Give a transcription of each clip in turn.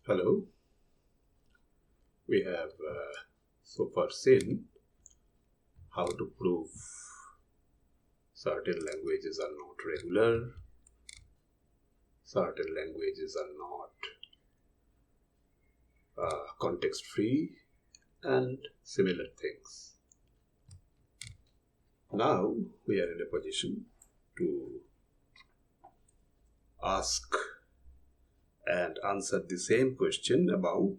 Hello. We have so far seen how to prove certain languages are not regular, certain languages are not context-free, and similar things. Now we are in a position to ask and answer the same question about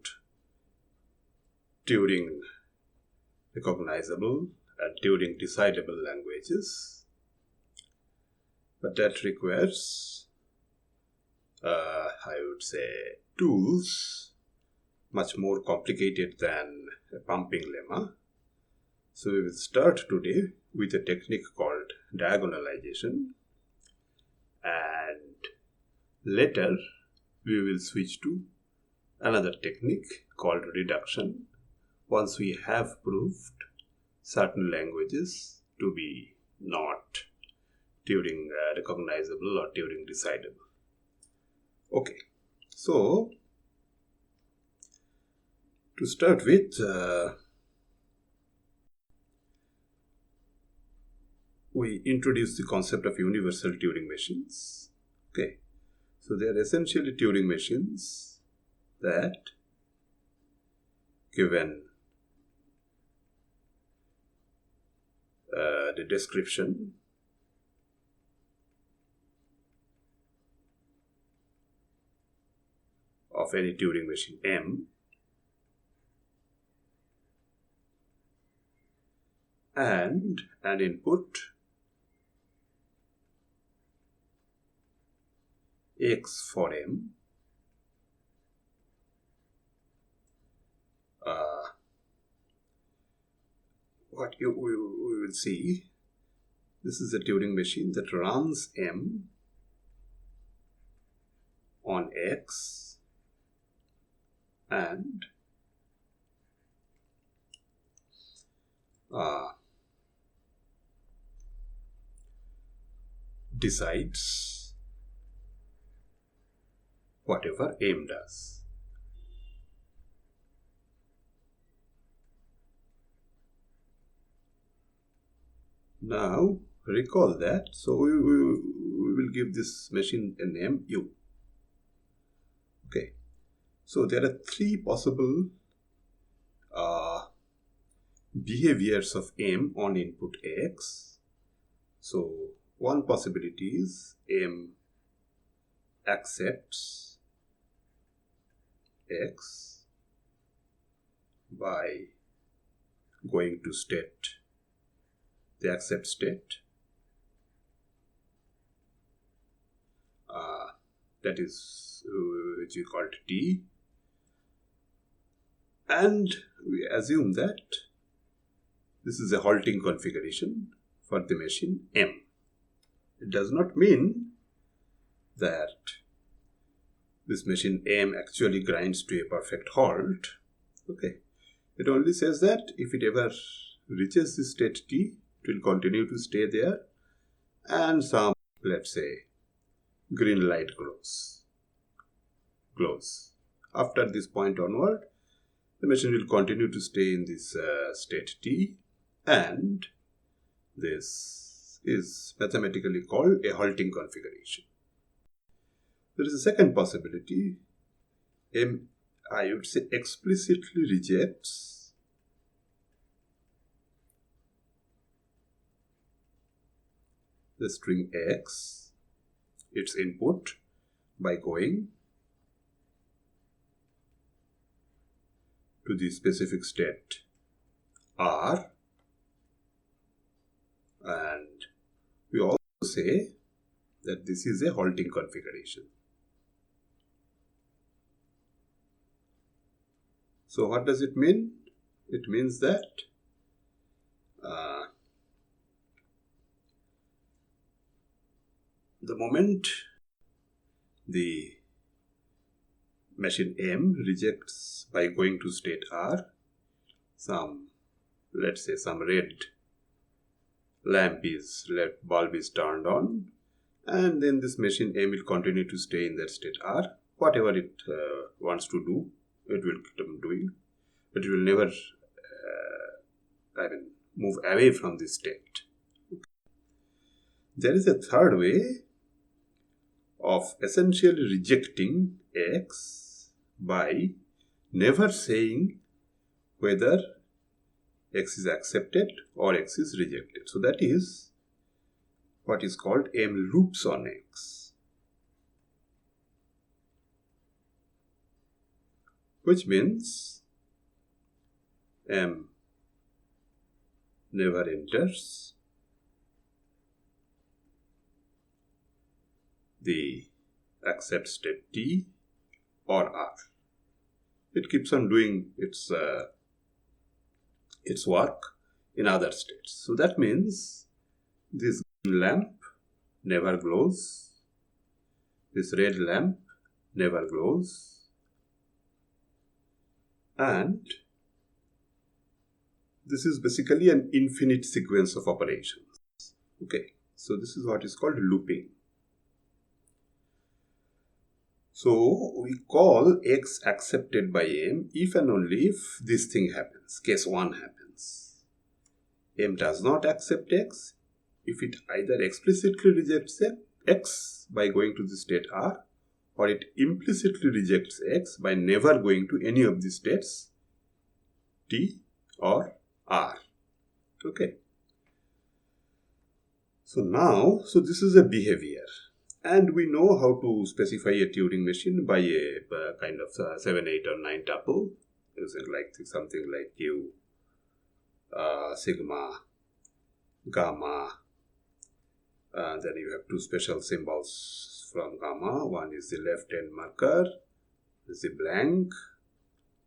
Turing recognizable and Turing decidable languages, but that requires I would say tools much more complicated than a pumping lemma. So we will start today with a technique called diagonalization, and later we will switch to another technique called reduction once we have proved certain languages to be not Turing recognizable or Turing decidable. Okay, so to start with, we introduce the concept of universal Turing machines. Okay, so they are essentially Turing machines that, given the description of any Turing machine M, and an input X for M, what we will see, this is a Turing machine that runs M on X and decides whatever M does. Now recall that, so we will give this machine a name U. Okay, so there are three possible behaviors of M on input X. So one possibility is M accepts X by going to state, the accept state, that is which we call T, and we assume that this is a halting configuration for the machine M. It does not mean that this machine M actually grinds to a perfect halt. Okay, it only says that if it ever reaches the state T, it will continue to stay there, and some, let's say, green light glows. After this point onward, the machine will continue to stay in this state T, and this is mathematically called a halting configuration. There is a second possibility. M, I would say, explicitly rejects the string X, its input, by going to the specific state R, and we also say that this is a halting configuration. So what does it mean? It means that the moment the machine M rejects by going to state R, let's say some red bulb is turned on, and then this machine M will continue to stay in that state R, whatever it wants to do, it will keep doing. But it will never move away from this state. There is a third way of essentially rejecting X by never saying whether X is accepted or X is rejected. So that is what is called M loops on X, which means M never enters the accept state T or R. It keeps on doing its work in other states. So that means this green lamp never glows, this red lamp never glows, and this is basically an infinite sequence of operations. Okay, so this is what is called looping. So we call X accepted by M if and only if this thing happens, case 1 happens. M does not accept X if it either explicitly rejects X by going to the state R, or it implicitly rejects X by never going to any of the states T or R. Okay. So now, this is a behavior. And we know how to specify a Turing machine by a kind of 7, 8 or 9 tuple, using something like Q, sigma, gamma. Then you have 2 special symbols from gamma. One is the left-hand marker, is the blank,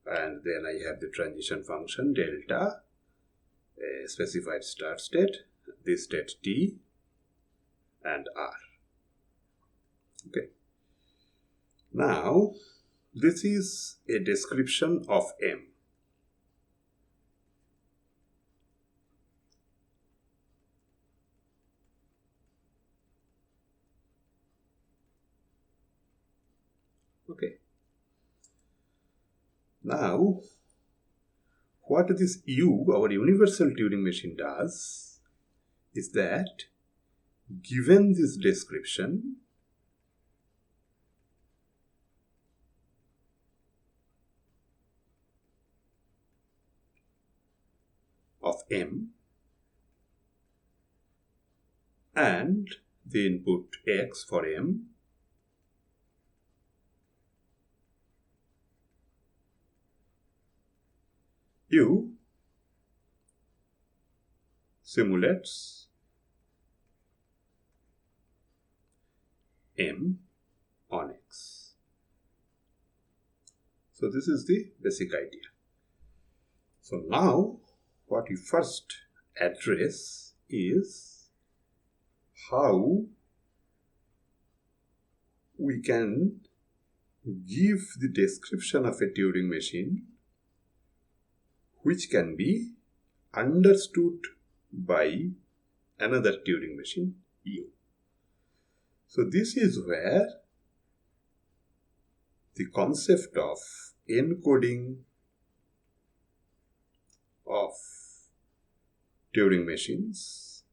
and then I have the transition function delta, a specified start state, this state T and R. Okay. Now, this is a description of M. Okay. Now, what this U, our universal Turing machine, does is that, given this description, of M and the input X for M, U simulates M on X. So this is the basic idea. So now what we first address is how we can give the description of a Turing machine which can be understood by another Turing machine, U. So this is where the concept of encoding of Turing machines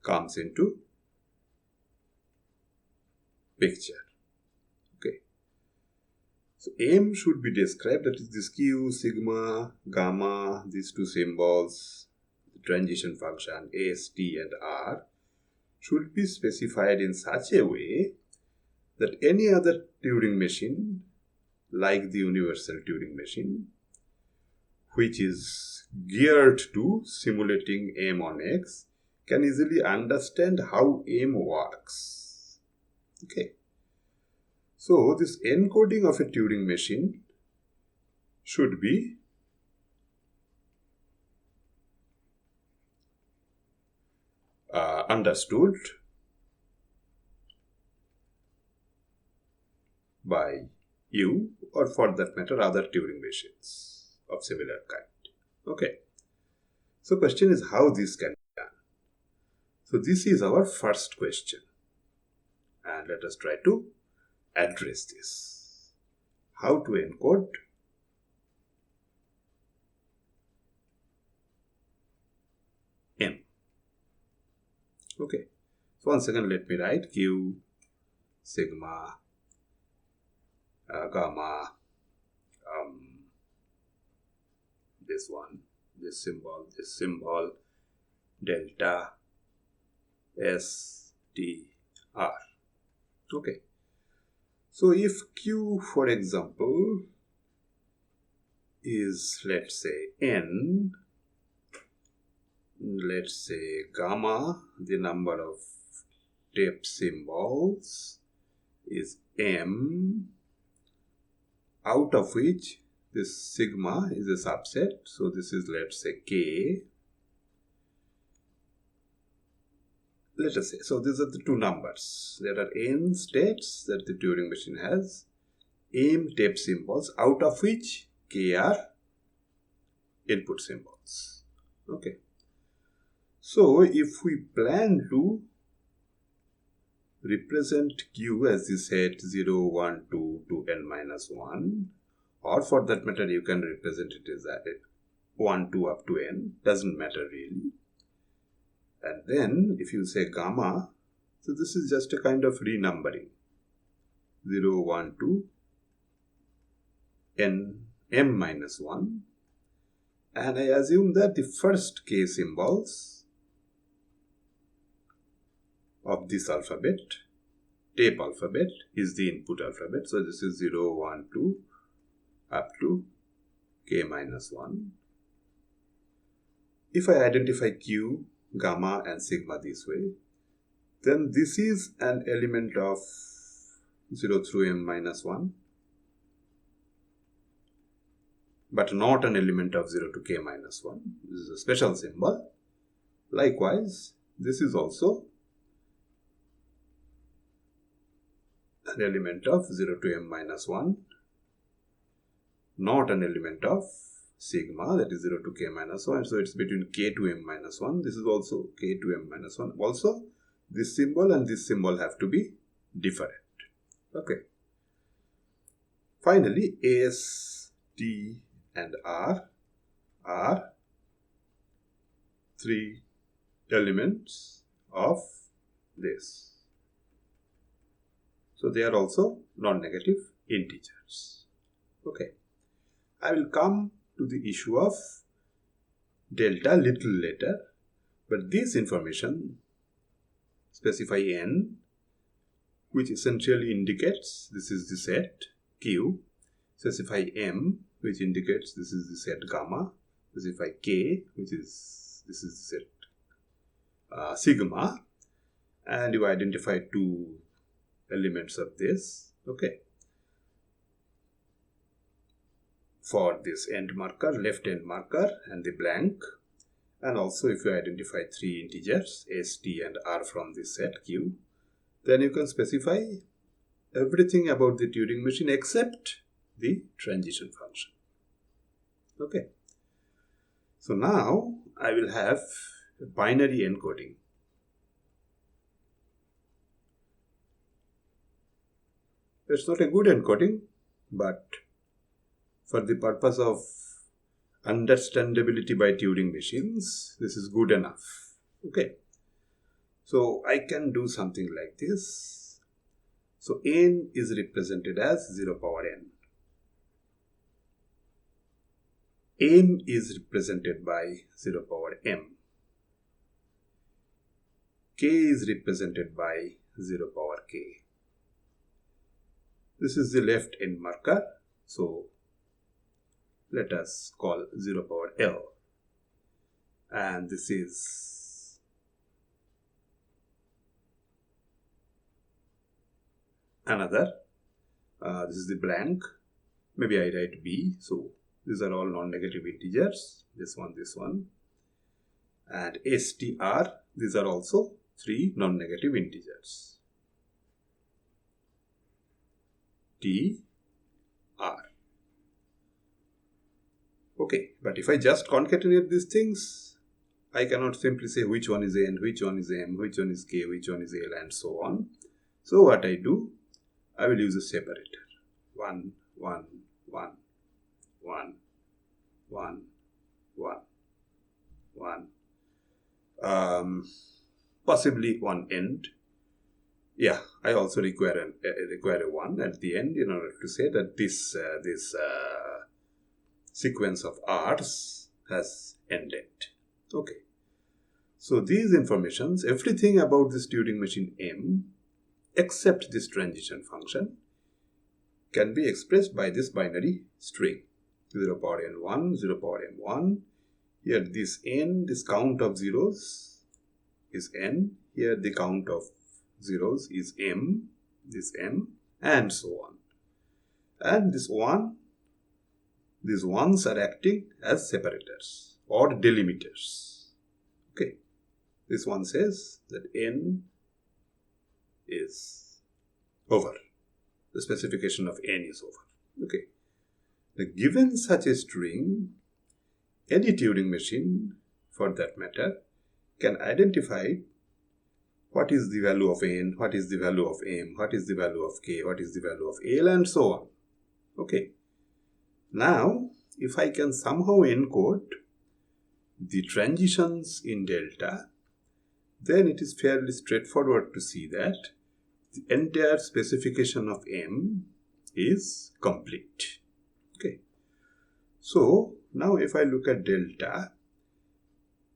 comes into picture. Okay. So M should be described, that is this Q, sigma, gamma, these 2 symbols, the transition function S, T and R should be specified in such a way that any other Turing machine, like the universal Turing machine, which is geared to simulating M on X, can easily understand how M works. Okay. So this encoding of a Turing machine should be understood by you, or for that matter other Turing machines of similar kind. Okay. So question is how this can be done. So this is our first question, and let us try to address this. How to encode M. Okay. So once again, let me write Q, sigma, gamma, this one, this symbol, delta, S, T, R. Okay. So if Q, for example, is, let's say, N, let's say gamma, the number of step symbols, is M, out of which this sigma is a subset. So this is, let's say, K. Let us say, so these are the two numbers. There are N states that the Turing machine has, M step symbols, out of which K are input symbols. Okay. So if we plan to represent Q as the set 0, 1, 2 to n minus 1, or for that matter you can represent it as 1, 2 up to n, doesn't matter really. And then if you say gamma, so this is just a kind of renumbering, 0, 1, 2, n, m minus 1, and I assume that the first K symbols of this alphabet, tape alphabet, is the input alphabet. So this is 0, 1, 2 up to K minus 1. If I identify Q, gamma and sigma this way, then this is an element of 0 through m minus 1, but not an element of 0 to k minus 1. This is a special symbol. Likewise, this is also an element of 0 to m minus 1, not an element of sigma, that is 0 to k minus 1. So it's between k to m minus 1. This is also k to m minus 1. Also, this symbol and this symbol have to be different. Okay. Finally, S, T and R are three elements of this. So they are also non-negative integers. Okay. I will come to the issue of delta little later, but this information specify n, which essentially indicates this is the set Q, specify m, which indicates this is the set gamma, specify k, which is this is the set sigma, and you identify two elements of this. Okay. For this end marker, left end marker and the blank, and also if you identify three integers S, T and R from this set Q, then you can specify everything about the Turing machine except the transition function. Okay. So now I will have a binary encoding. It's not a good encoding, but for the purpose of understandability by Turing machines, this is good enough. Okay. So I can do something like this. So n is represented as 0 power n. M is represented by 0 power m. K is represented by 0 power k. This is the left end marker. So let us call 0 power L. And this is another. This is the blank. Maybe I write B. So these are all non-negative integers. This one. And STR, these are also three non-negative integers. TR. Okay, but if I just concatenate these things, I cannot simply say which one is n, which one is m, which one is k, which one is l, and so on. So what I do, I will use a separator. 1, 1, 1, 1, 1, 1, 1. Possibly one end. Yeah, I also require a 1 at the end in order to say that this sequence of R's has ended. Okay. So these informations, everything about this Turing machine M, except this transition function, can be expressed by this binary string. 0 power n1, 0 power m1. Here this n, this count of zeros is n. Here the count of zeros is m, this m, and so on. And this one, these ones are acting as separators or delimiters. Okay. This one says that n is over. The specification of n is over. Okay. Now, given such a string, any Turing machine, for that matter, can identify what is the value of n, what is the value of m, what is the value of k, what is the value of l, and so on. Okay. Now, if I can somehow encode the transitions in delta, then it is fairly straightforward to see that the entire specification of M is complete. Okay. So, now if I look at delta,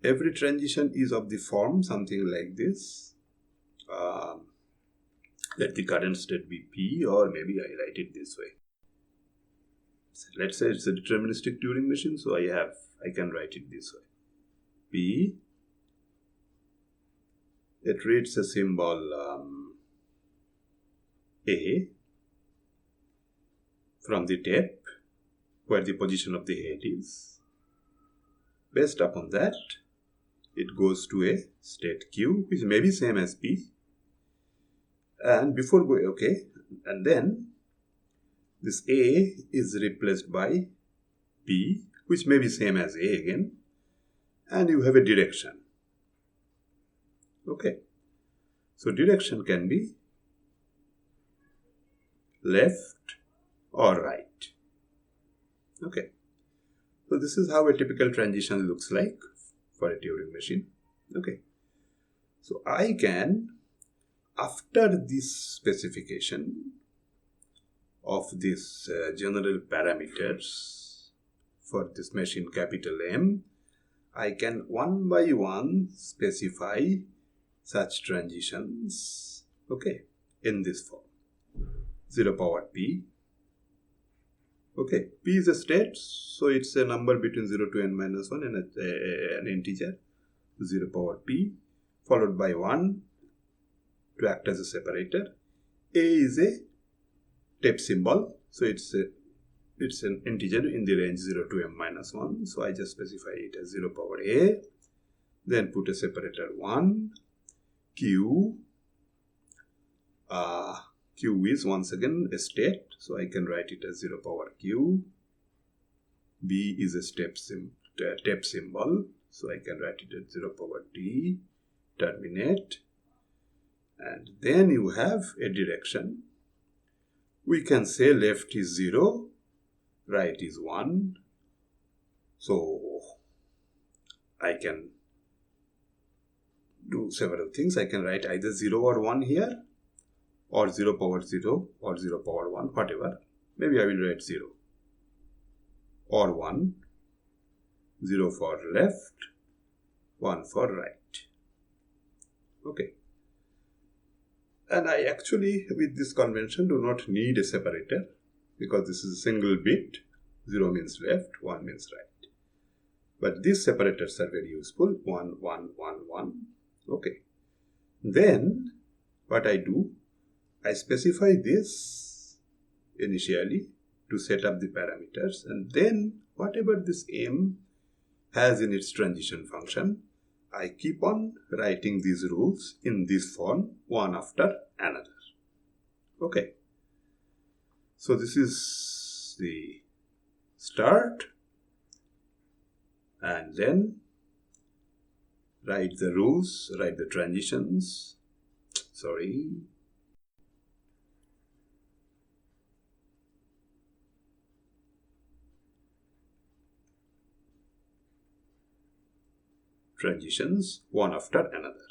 every transition is of the form something like this. Let the current state be P, or maybe I write it this way. So let's say it's a deterministic Turing machine, so I can write it this way. P, it reads a symbol A from the tape where the position of the head is. Based upon that, it goes to a state Q, which may be same as P. And before going, okay, and then this A is replaced by P, which may be same as A again, and you have a direction. Okay. So direction can be left or right. Okay. So this is how a typical transition looks like for a Turing machine. Okay. So I can, after this specification of these general parameters for this machine capital M, I can one by one specify such transitions, okay, in this form. 0 power P. Okay, P is a state, so it's a number between 0 to n minus 1 and an integer. 0 power P followed by 1 to act as a separator. A is a tape symbol, so it's an integer in the range 0 to m minus 1. So I just specify it as 0 power A, then put a separator 1. Q, Q is once again a state, so I can write it as 0 power Q. B is a tape symbol, so I can write it as 0 power T, terminate. And then you have a direction. We can say left is 0, right is 1. So I can do several things. I can write either 0 or 1 here, or 0 power 0 or 0 power 1, whatever. Maybe I will write 0 or 1, 0 for left, 1 for right. Okay. And I actually, with this convention, do not need a separator because this is a single bit. 0 means left, 1 means right. But these separators are very useful. 1, 1, 1, 1. Okay. Then, what I do, I specify this initially to set up the parameters, and then whatever this M has in its transition function, I keep on writing these rules in this form, one after another. Okay. So this is the start, and then write the rules, write the transitions. Sorry. transitions one after another.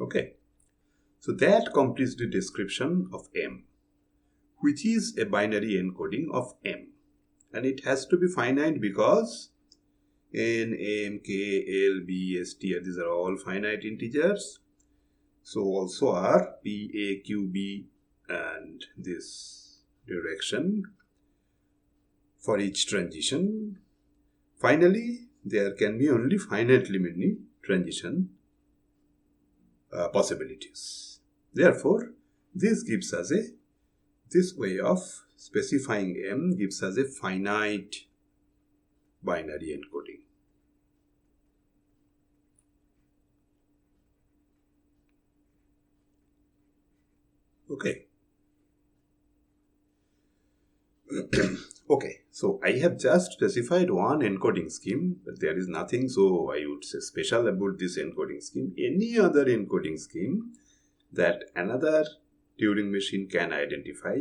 Okay, so that completes the description of M, which is a binary encoding of M, and it has to be finite because N, M, K, L, B, S, T, these are all finite integers. So also are P, A, Q, B, and this direction for each transition. Finally, there can be only finitely many transition possibilities. Therefore, this way of specifying M gives us a finite binary encoding. Okay. Okay, so I have just specified one encoding scheme, but there is nothing so I would say special about this encoding scheme. Any other encoding scheme that another Turing machine can identify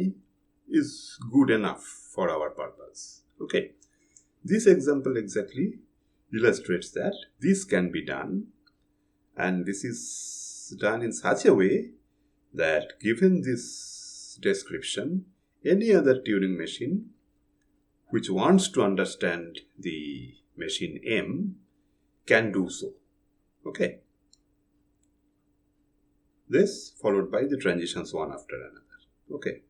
is good enough for our purpose. Okay, this example exactly illustrates that this can be done, and this is done in such a way that given this description, any other Turing machine which wants to understand the machine M can do so. Okay. This followed by the transitions one after another. Okay.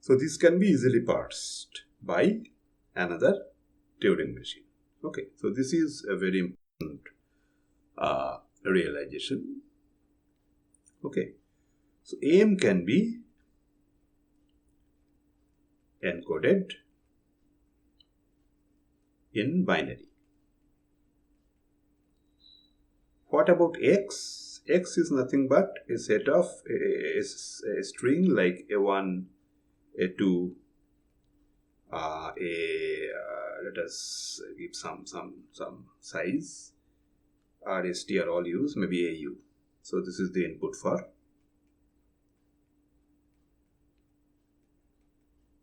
So this can be easily parsed by another Turing machine. Okay. So this is a very important realization. Okay. So M can be encoded in binary. What about X? X is nothing but a set of a string like A1, A2, let us give some size. R, ST are all used, maybe AU. So this is the input for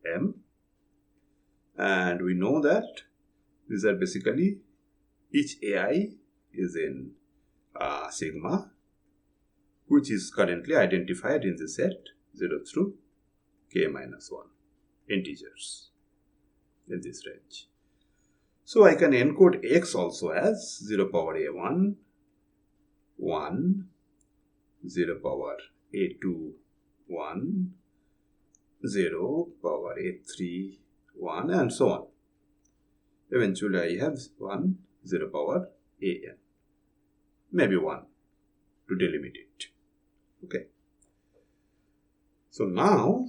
M, and we know that these are basically each AI is in sigma, which is currently identified in the set 0 through k minus 1 integers in this range. So I can encode X also as 0 power A1, 1, 0 power A2, 1, 0 power A3, 1, and so on. Eventually I have 1, 0 power AN, maybe 1 to delimit it. Okay. So now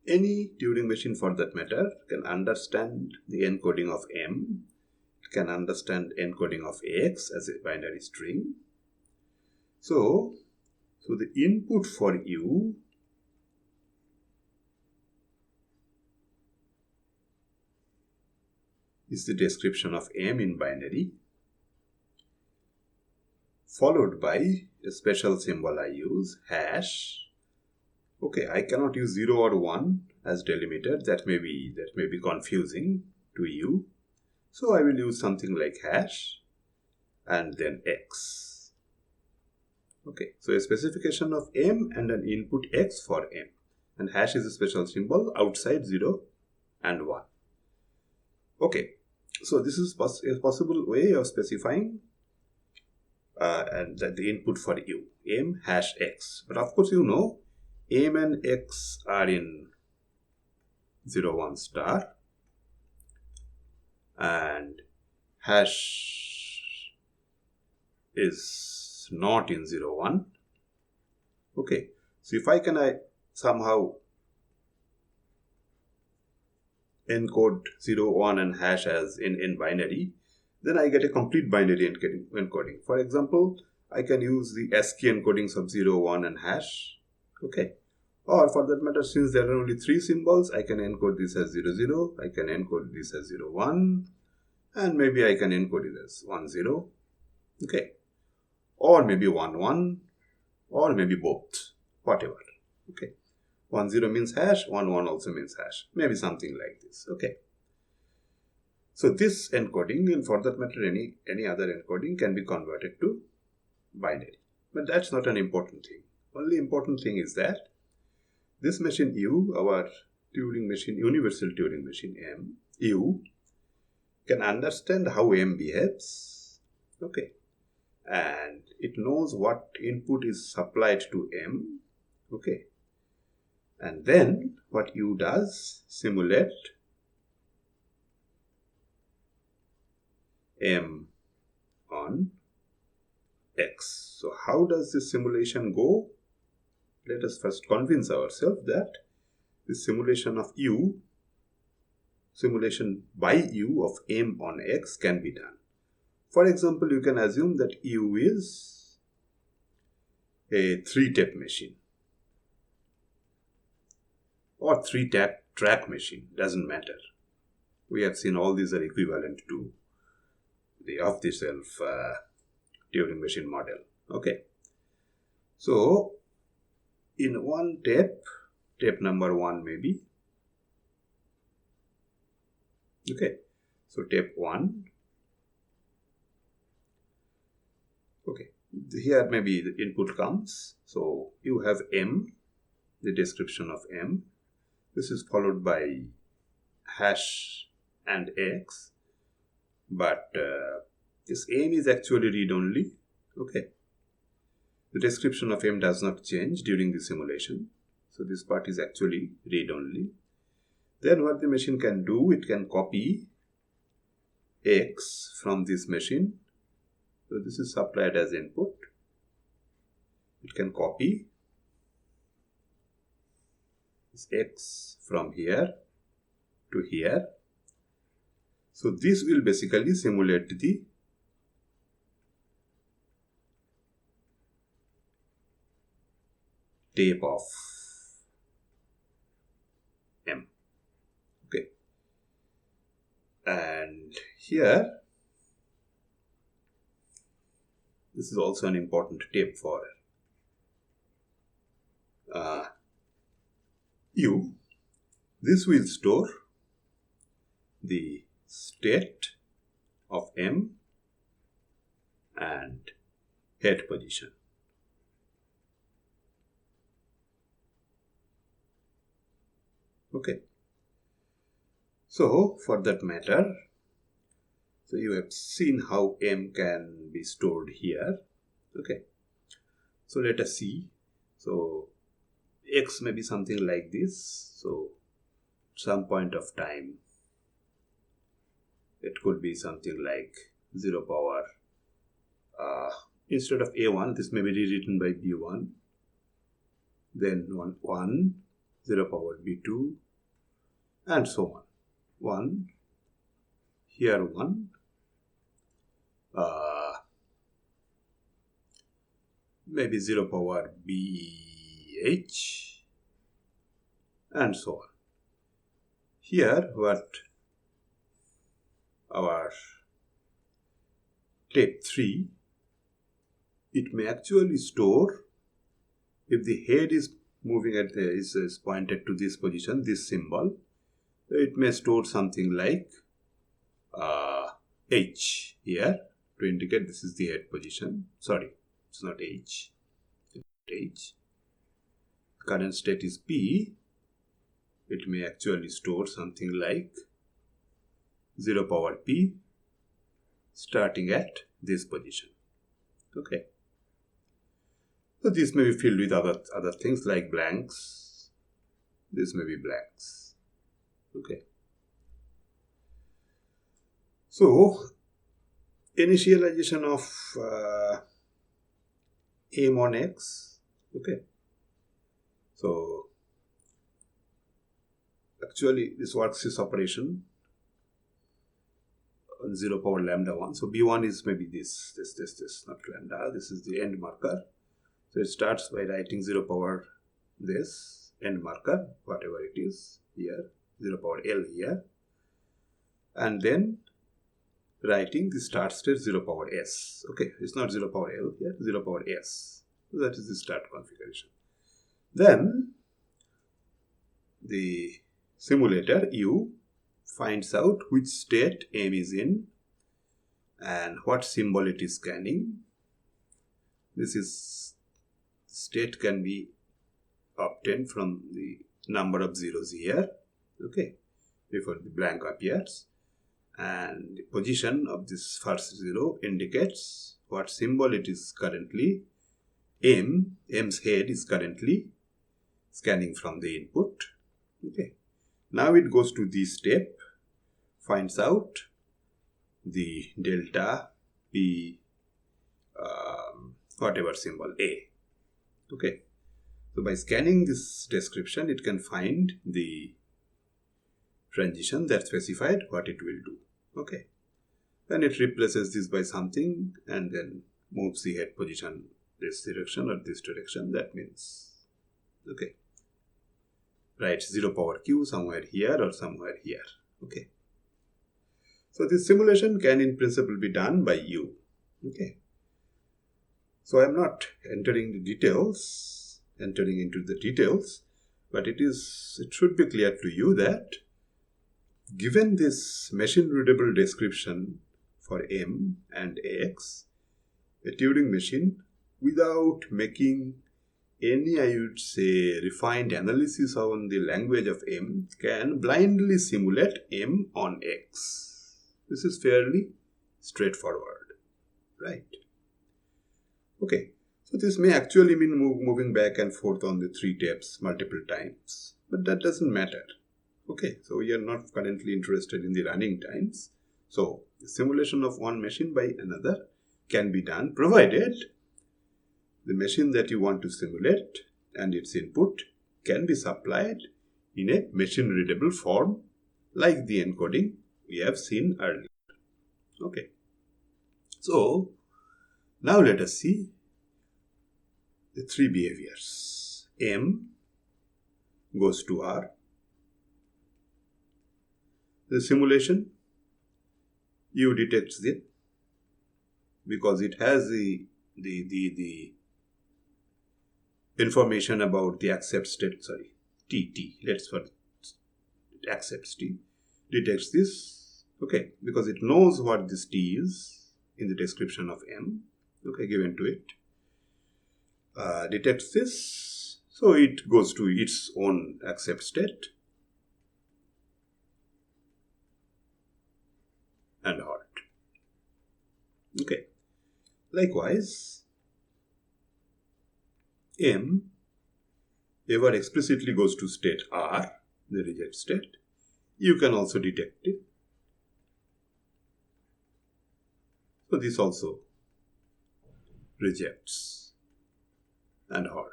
any Turing machine for that matter can understand the encoding of M, can understand encoding of X as a binary string. So the input for U is the description of M in binary, followed by a special symbol I use, hash. Okay, I cannot use 0 or 1 as delimiter. That may be confusing to you. So I will use something like hash and then X. Okay, so a specification of M and an input X for M. And hash is a special symbol outside 0 and 1. Okay, so this is a possible way of specifying and the input for U, M hash X. But of course, you know, M and X are in 0, 1 star, and hash is not in 0, 1. Okay, so if I somehow encode 0, 1 and hash as in binary, then I get a complete binary encoding. For example, I can use the ASCII encodings of 0, 1 and hash. Okay. Or for that matter, since there are only 3 symbols, I can encode this as 0, 0, I can encode this as 0, 1, and maybe I can encode it as 1, 0. Okay. Or maybe 1, 1, or maybe both, whatever. Okay, 1 0 means hash, 1 1 also means hash, maybe something like this. Okay, so this encoding, and for that matter any other encoding, can be converted to binary, but that's not an important thing. Only important thing is that this machine U, our Turing machine, universal Turing machine M, U, can understand how M behaves. Okay, and it knows what input is supplied to M. Okay, and then what U does, simulate M on X. So how does this simulation go? Let us first convince ourselves that the simulation of U, simulation by U of M on X can be done. For example, you can assume that U is a 3-step machine or 3-track machine, doesn't matter. We have seen all these are equivalent to the off-the-shelf Turing machine model. Okay, so in one step number 1 maybe. Okay, so step 1. Okay, here maybe the input comes. So you have M, the description of M. This is followed by hash and X, but this M is actually read-only. Okay, the description of M does not change during the simulation, so this part is actually read-only. Then what the machine can do, it can copy X from this machine. So this is supplied as input. It can copy this X from here to here. So this will basically simulate the tape of M. Okay, and here this is also an important tape for U. This will store the state of M and head position. Okay, so for that matter, so you have seen how M can be stored here. Okay, so let us see. So X may be something like this. So at some point of time, it could be something like 0 power. Instead of A1, this may be rewritten by B1. Then 1, 0 power B2, and so on. 1, here 1, maybe 0 power BH, and so on. Here what our tape 3, it may actually store, if the head is moving at the is pointed to this position, this symbol, it may store something like H here to indicate this is the head position. Sorry, it's not H. H. Current state is P. It may actually store something like 0 power P starting at this position. Okay. So this may be filled with other things like blanks. This may be blanks. Okay. So initialization of M on X. Okay. So actually this works this operation on 0 power lambda 1. So B1 is maybe this, not lambda. This is the end marker. So it starts by writing 0 power this end marker, whatever it is here, 0 power L here, and then writing the start state 0 power S. Okay, it's not 0 power L here, 0 power S. So that is the start configuration. Then the simulator U finds out which state M is in and what symbol it is scanning. This is state can be obtained from the number of zeros here, okay, before the blank appears, and the position of this first zero indicates what symbol it is currently. M's head is currently scanning from the input. Okay. Now it goes to this step, finds out the delta P, whatever symbol A. Okay. So by scanning this description, it can find the transition that specified what it will do. Okay. Then it replaces this by something and then moves the head position this direction or this direction. That means, okay, writes 0 power q somewhere here or somewhere here. Okay. So this simulation can in principle be done by you. Okay. So I am not entering into the details, but it should be clear to you that given this machine readable description for M and X, a Turing machine, without making any, I would say, refined analysis on the language of M, can blindly simulate M on X. This is fairly straightforward, right? Okay, so this may actually mean moving back and forth on the 3 taps multiple times, but that doesn't matter. Okay, so we are not currently interested in the running times. So the simulation of one machine by another can be done provided the machine that you want to simulate and its input can be supplied in a machine readable form like the encoding we have seen earlier. Okay. So now let us see the 3 behaviors. M goes to R. The simulation, U detects it because it has the information about the accept state, T, let's for it accepts T, detects this, okay, because it knows what this T is in the description of M, okay, given to it, detects this, so it goes to its own accept state and halt. Okay, likewise, M ever explicitly goes to state R, the reject state. You can also detect it. So this also rejects and halt.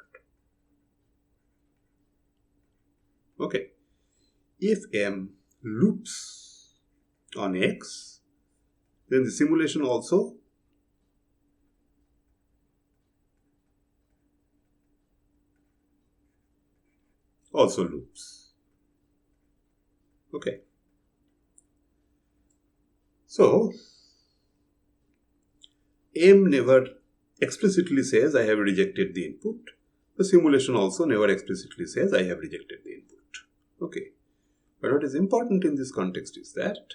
Okay. If M loops on X, then the simulation also loops. Okay. So M never explicitly says I have rejected the input. The simulation also never explicitly says I have rejected the input. Okay. But what is important in this context is that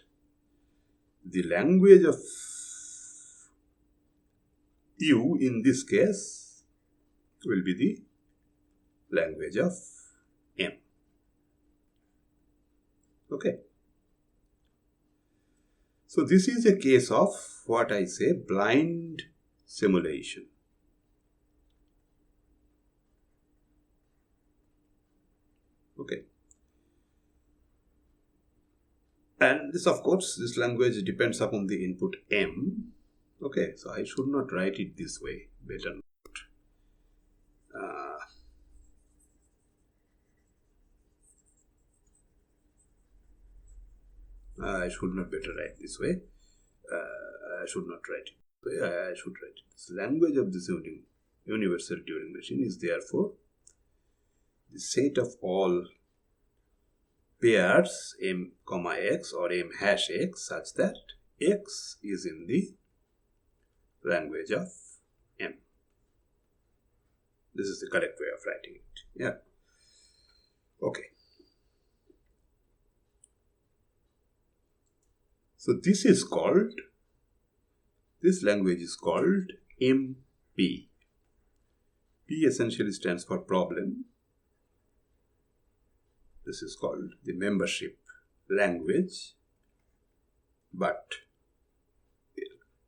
the language of U in this case will be the language of M. Okay. So this is a case of what I say blind simulation. Okay. And this, of course, this language depends upon the input M. Okay, so I should not write it this way. Better not. I should not better write this way. I should not write it this way. I should write it. This language of this universal Turing machine is therefore the set of all pairs M, X or M hash X such that X is in the language of M. This is the correct way of writing it. Yeah. Okay. So this language is called MP. P essentially stands for problem. This is called the membership language, but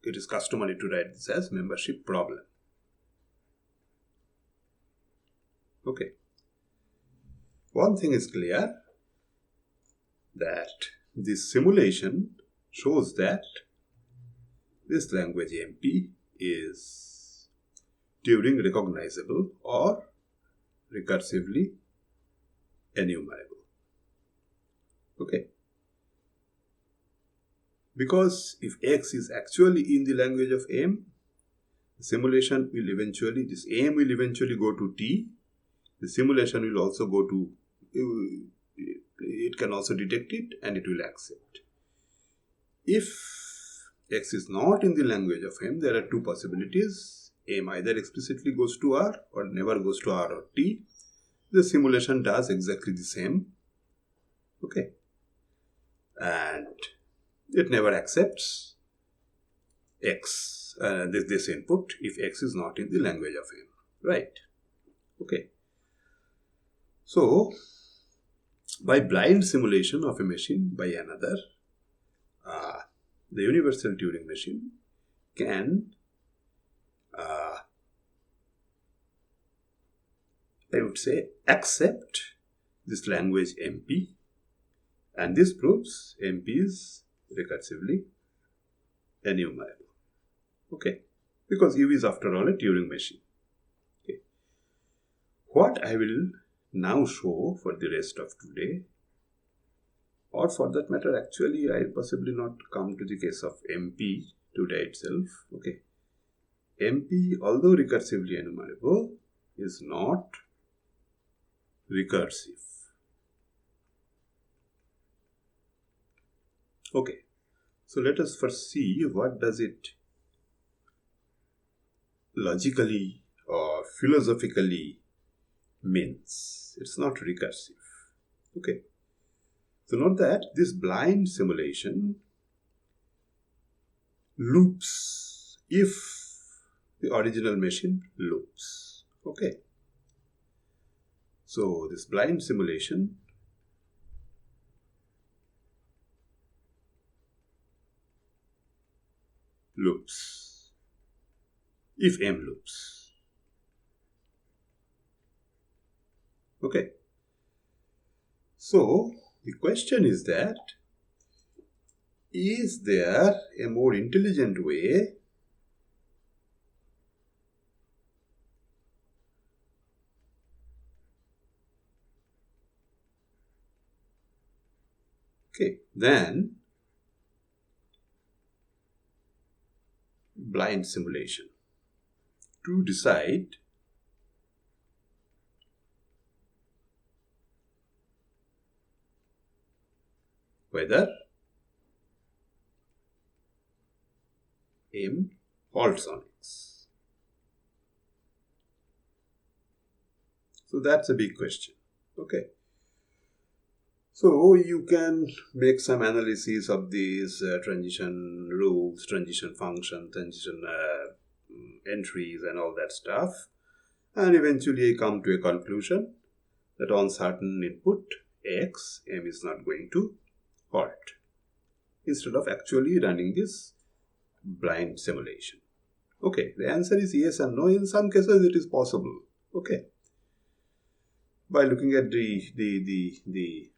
it is customary to write this as membership problem. Okay. One thing is clear, that this simulation shows that this language MP is Turing recognizable or recursively enumerable. Okay. Because if X is actually in the language of M, the simulation will eventually, this M will eventually go to T. The simulation will also go to, it can also detect it and it will accept. If X is not in the language of M, there are two possibilities. M either explicitly goes to R or never goes to R or T. The simulation does exactly the same. Okay. And it never accepts X, this input, if X is not in the language of M. Right. Okay. So, by blind simulation of a machine by another, the universal Turing machine can, I would say, accept this language MP, and this proves MP is recursively enumerable. Okay, because U is after all a Turing machine. Okay. What I will now show for the rest of today, or for that matter, actually I possibly not come to the case of MP today itself. Okay, MP, although recursively enumerable, is not recursive. Okay, so let us first see what does it logically or philosophically means. It's not recursive. Okay, so note that this blind simulation loops if the original machine loops. Okay, so this blind simulation loops if M loops. Okay, so the question is that, is there a more intelligent way than blind simulation to decide whether M halts on X? So that's a big question. Okay, so you can make some analysis of these transition rules, transition functions, transition entries and all that stuff, and eventually come to a conclusion that on certain input X, M is not going to halt, instead of actually running this blind simulation. Okay, the answer is yes and no. In some cases it is possible. Okay, by looking at the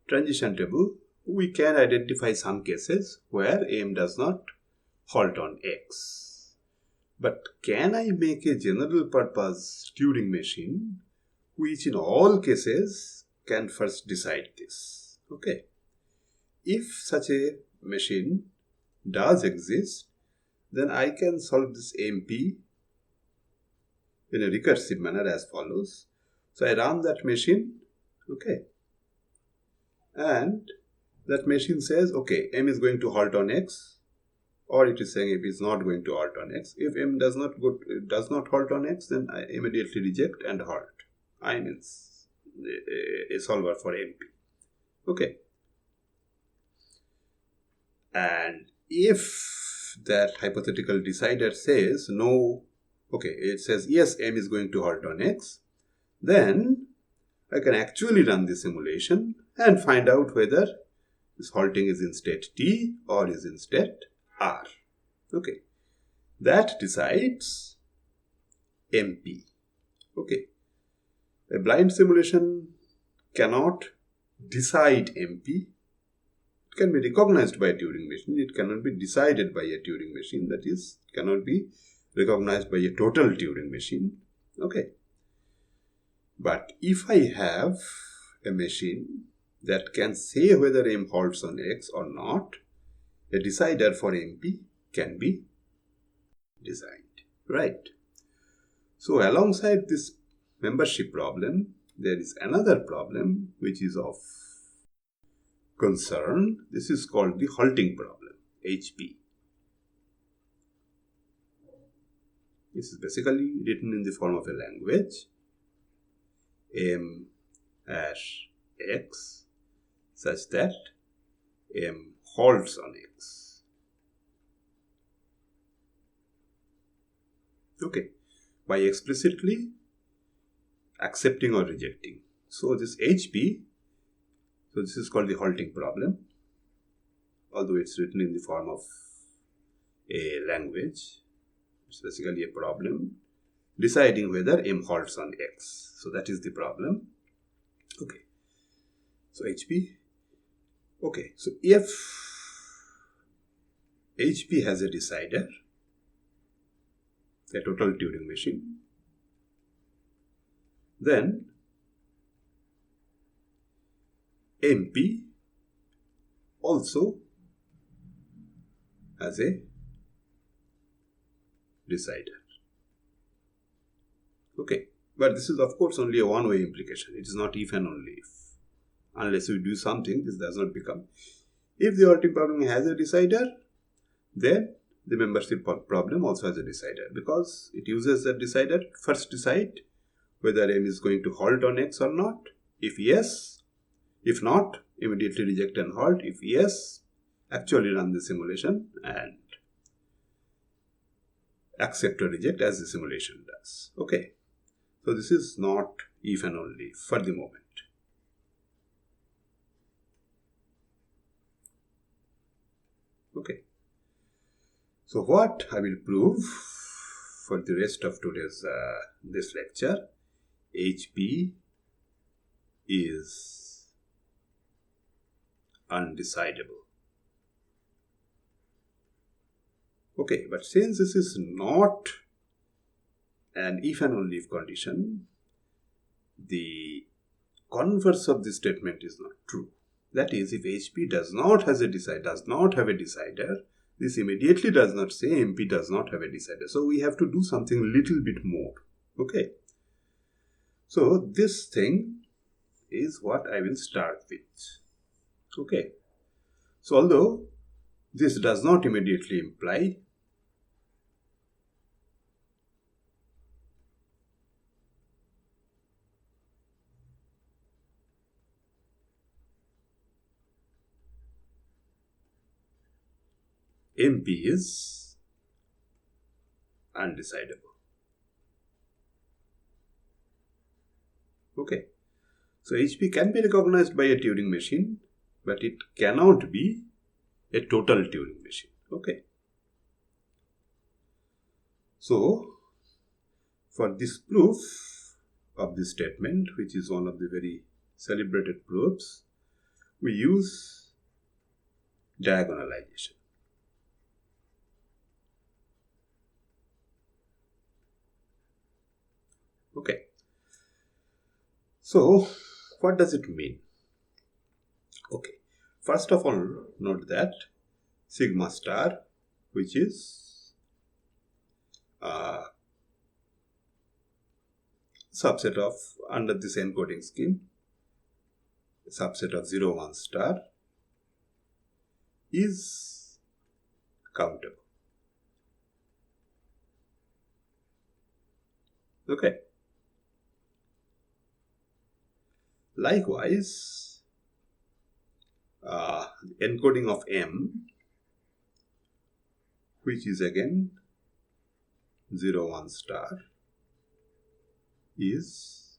transition table, we can identify some cases where M does not halt on X. But can I make a general purpose Turing machine which in all cases can first decide this? Okay, if such a machine does exist, then I can solve this MP in a recursive manner as follows. So I run that machine, okay, and that machine says, okay, M is going to halt on X, or it is saying if it's not going to halt on X. If M does not halt on X, then I immediately reject and halt. I means a solver for MP. Okay. And if that hypothetical decider says no, okay, it says yes, M is going to halt on X, then I can actually run the simulation and find out whether this halting is in state T or is in state R. Okay, that decides MP. Okay, a blind simulation cannot decide MP. It can be recognized by a Turing machine. It cannot be decided by a Turing machine. That is, cannot be recognized by a total Turing machine. Okay. But if I have a machine that can say whether M halts on X or not, a decider for MP can be designed. Right. So alongside this membership problem, there is another problem which is of concern. This is called the halting problem, HP. This is basically written in the form of a language, M hash X, such that M halts on X. Okay, by explicitly accepting or rejecting. So this HP, so this is called the halting problem, although it's written in the form of a language. It's basically a problem deciding whether M halts on X. So that is the problem. Okay. So HP. Okay. So if HP has a decider, a total Turing machine, then MP also has a decider. Okay, but this is of course only a one-way implication. It is not if and only if. Unless we do something, this does not become. If the halting problem has a decider, then the membership problem also has a decider, because it uses that decider to first decide whether M is going to halt on X or not. If yes, if not, immediately reject and halt. If yes, actually run the simulation and accept or reject as the simulation does. Okay. So this is not if and only for the moment. Okay. So what I will prove for the rest of today's this lecture, HP is undecidable. Okay, but since this is not an if and only if condition, the converse of this statement is not true. That is, if HP does not have a decider, this immediately does not say MP does not have a decider. So we have to do something a little bit more. Okay. So this thing is what I will start with. Okay. So although this does not immediately imply MP is undecidable. Okay. So HP can be recognized by a Turing machine, but it cannot be a total Turing machine. Okay. So for this proof of this statement, which is one of the very celebrated proofs, we use diagonalization. Okay. So what does it mean? Okay. First of all, note that sigma star, which is a subset of, under this encoding scheme, a subset of 0, 1 star, is countable. Okay. Likewise, encoding of M which is again 0, 1 star, is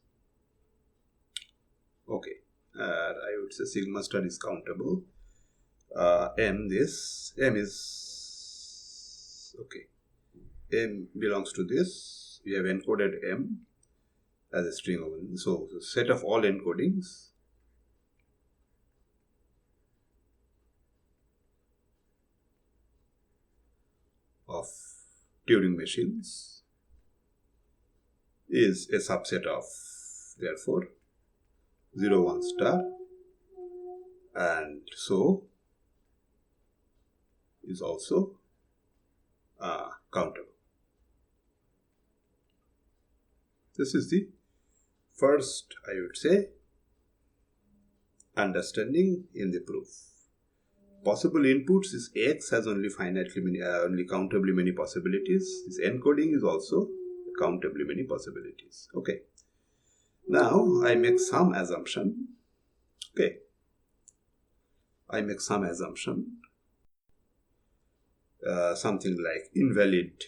okay. I would say sigma star is countable. M is okay. M belongs to this. We have encoded M as a string over. So set of all encodings of Turing machines is a subset of, therefore, 0, 1 star, and so is also countable. This is the first, I would say, understanding in the proof. Possible inputs is X has only finitely many, only countably many possibilities. This encoding is also countably many possibilities. Okay. Now I make some assumption. Okay. I make some assumption. Something like invalid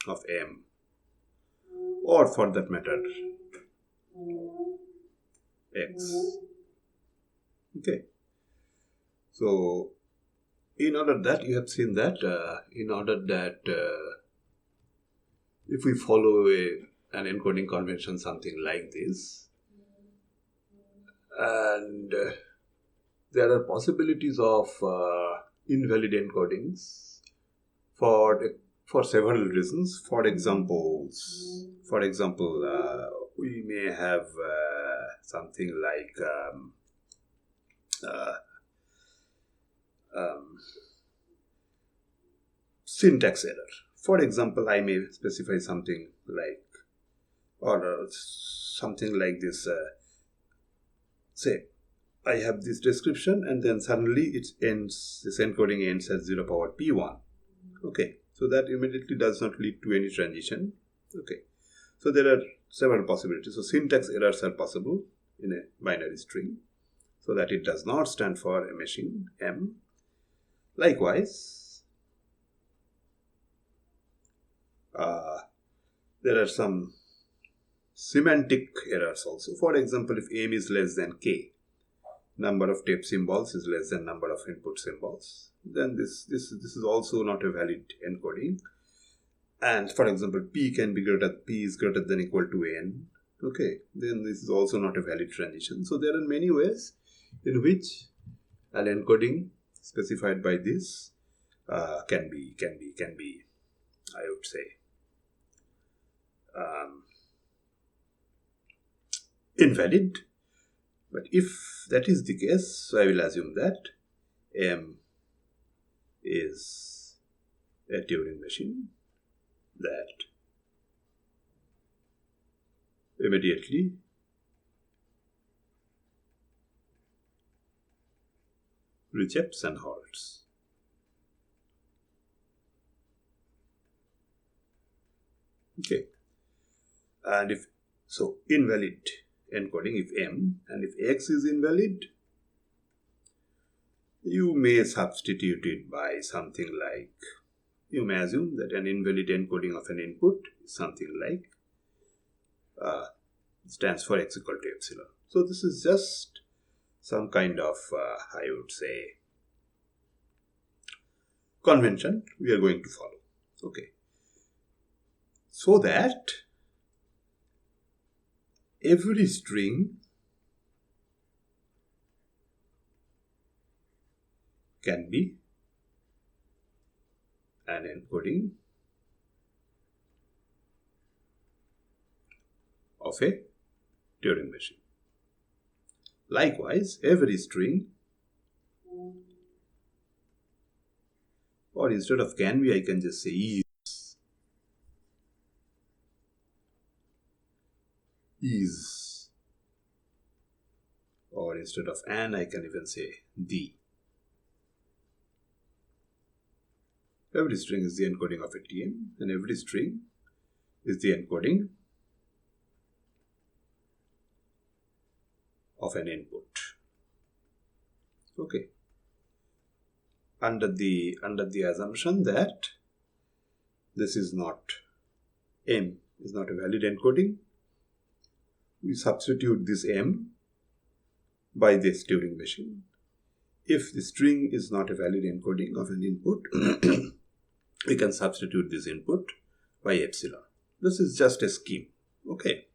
of M, or for that matter X. Okay. So in order that you have seen that if we follow an encoding convention something like this, and there are possibilities of invalid encodings for several reasons. For example, we may have something like syntax error. For example, I may specify something like, or something like this. Say, I have this description, and then suddenly this encoding ends at 0 power p1. Okay, so that immediately does not lead to any transition. Okay, so there are several possibilities. So syntax errors are possible in a binary string, so that it does not stand for a machine M. Likewise, there are some semantic errors also. For example, if M is less than K, number of tape symbols is less than number of input symbols, then this is also not a valid encoding. And for example, P is greater than equal to N. Okay, then this is also not a valid transition. So there are many ways in which an encoding specified by this can be, I would say, invalid. But if that is the case, so I will assume that M is a Turing machine that immediately rejects and halts. Okay, and if so, invalid encoding if M, and if X is invalid, you may substitute it by something like, you may assume that an invalid encoding of an input is something like stands for X equal to epsilon. So this is just some kind of I would say convention we are going to follow. Okay, so that every string can be an encoding of a Turing machine. Likewise, every string, or instead of can be, I can just say is, or instead of an, I can even say the. Every string is the encoding of a TM, and every string is the encoding of an input. Okay. Under the assumption that this is not M is not a valid encoding, we substitute this M by this Turing machine. If the string is not a valid encoding of an input, we can substitute this input by epsilon. This is just a scheme. Okay.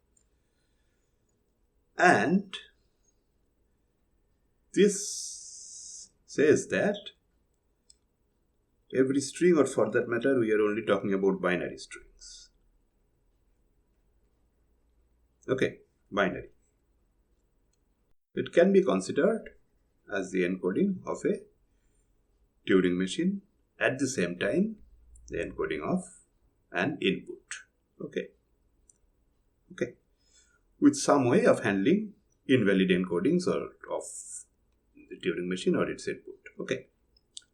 And this says that every string, or for that matter, we are only talking about binary strings. Okay, binary. It can be considered as the encoding of a Turing machine, at the same time the encoding of an input. Okay. With some way of handling invalid encodings or of the Turing machine or its input. Okay,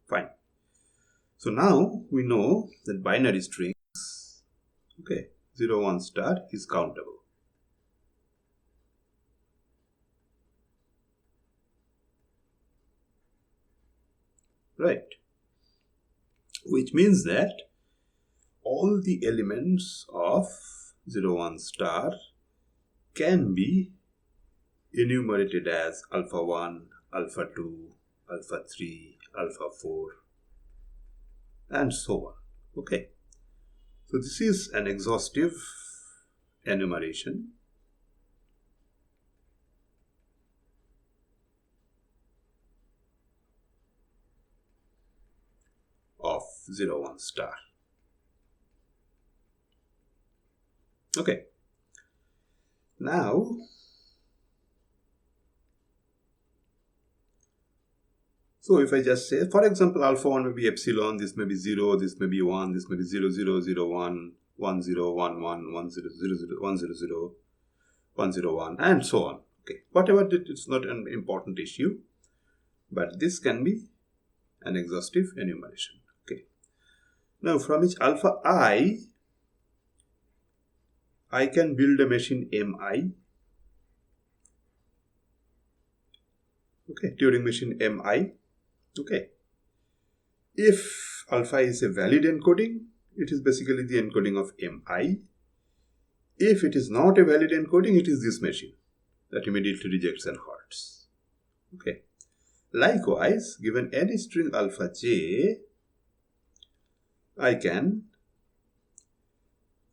fine. So now we know that binary strings, 0, 1 star is countable. Right. Which means that all the elements of 0, 1 star can be enumerated as alpha 1, alpha 2, alpha 3, alpha 4, and so on. Okay. So this is an exhaustive enumeration of 0, 1 star. Okay. Now, so if I just say, for example, alpha 1 may be epsilon, this may be 0, this may be 1, this may be 0, 0, 0, 1, 1, 0, 1, 1, 1, 0, 0, 0, 1, 0, 0, 1, 0, 1, and so on. Okay, whatever, it's not an important issue, but this can be an exhaustive enumeration. Okay. Now, from each alpha I can build a machine Mi. Okay, Turing machine Mi. Okay. If alpha is a valid encoding, it is basically the encoding of Mi. If it is not a valid encoding, it is this machine that immediately rejects and halts. Okay. Likewise, given any string alpha j, I can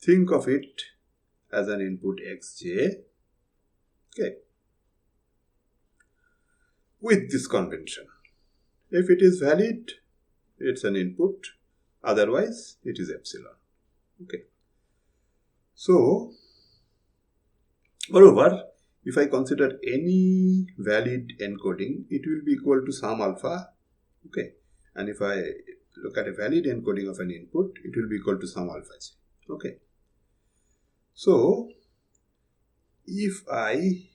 think of it as an input xj. Okay. With this convention. If it is valid, it's an input. Otherwise, it is epsilon. Okay. So, moreover, if I consider any valid encoding, it will be equal to some alpha. Okay. And if I look at a valid encoding of an input, it will be equal to some alpha j. Okay. So, if I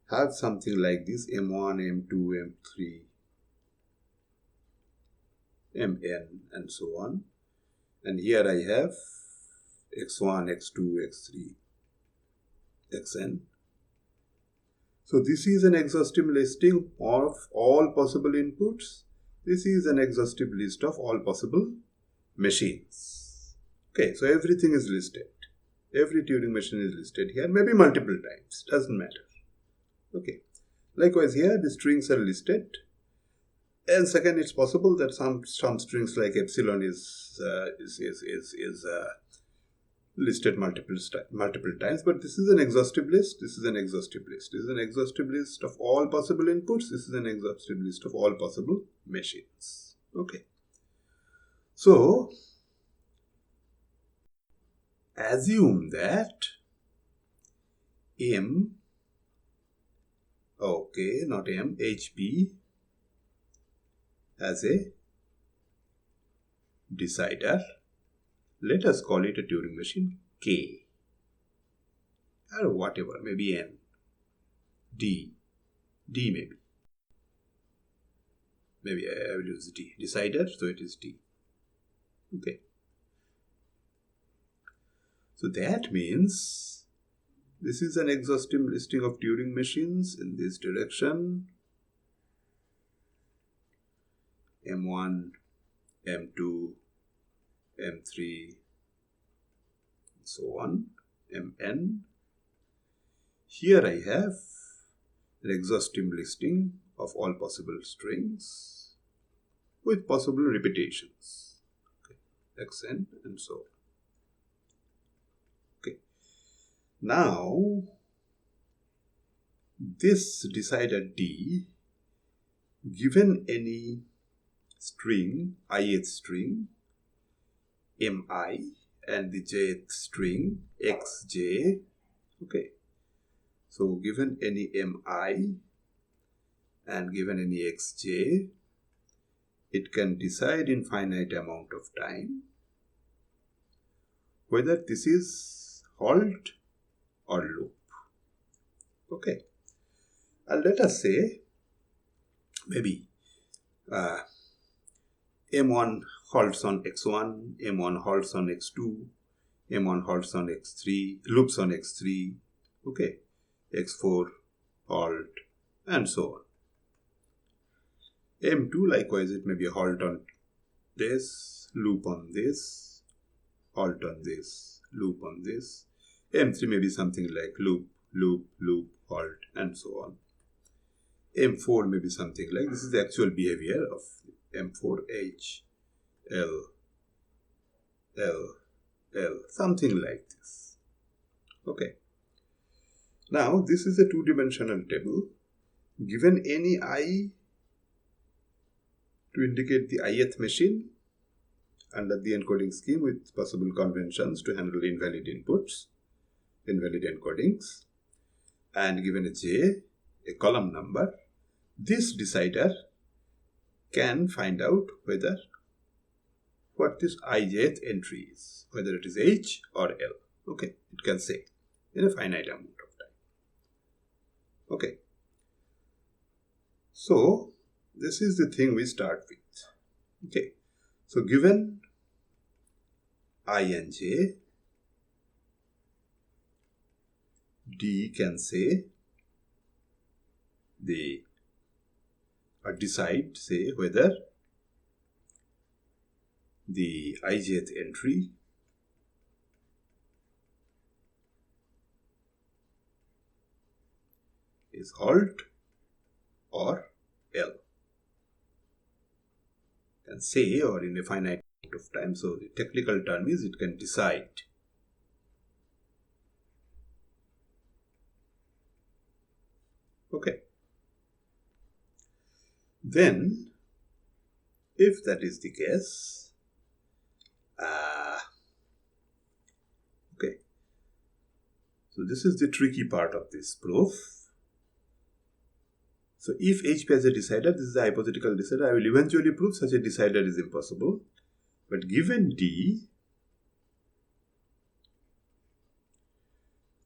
have something like this, M1, M2, M3, Mn, and so on, and here I have x1, x2, x3, xn. So this is an exhaustive listing of all possible inputs. This is an exhaustive list of all possible machines. Okay, so everything is listed. Every Turing machine is listed here, maybe multiple times, doesn't matter. Okay. Likewise here, the strings are listed. And second, it's possible that some strings like epsilon is listed multiple times, but this is an exhaustive list. This is an exhaustive list. This is an exhaustive list of all possible inputs. This is an exhaustive list of all possible machines. Okay. So, assume that HP as a decider. Let us call it a Turing machine K, or whatever, maybe N, D maybe. Maybe I will use D. Decider, so it is D. Okay. So that means This is an exhaustive listing of Turing machines in this direction. M1, M2, M3, and so on, Mn. Here I have an exhaustive listing of all possible strings with possible repetitions, xn and so on. Okay. Now, this decider D, given any string, ith string, mi, and the jth string, xj, okay. So, given any mi and given any xj, it can decide in finite amount of time whether this is halt or loop. Okay. And let us say maybe M1 halts on x1, M1 halts on x2, M1 halts on x3, loops on x3, okay, x4 halt, and so on. M2 likewise, it may be halt on this, loop on this, halt on this, loop on this. M3 may be something like loop, loop, loop, halt, and so on. M4 may be something like, this is the actual behavior of M4, H, L, L, L, something like this. Okay. Now, this is a two-dimensional table. Given any I to indicate the ith machine under the encoding scheme with possible conventions to handle invalid inputs, invalid encodings, and given a j, a column number, this decider can find out whether what this ijth entry is, whether it is h or l. Okay, it can say in a finite amount of time. Okay. So, this is the thing we start with. Okay. So, given I and j, D can say decide, say, whether the ijth entry is halt or L. Can say, or in a finite amount of time. So the technical term is it can decide. Okay. Then, if that is the case, okay. So this is the tricky part of this proof. So if HP has a decider, this is a hypothetical decider. I will eventually prove such a decider is impossible. But given D,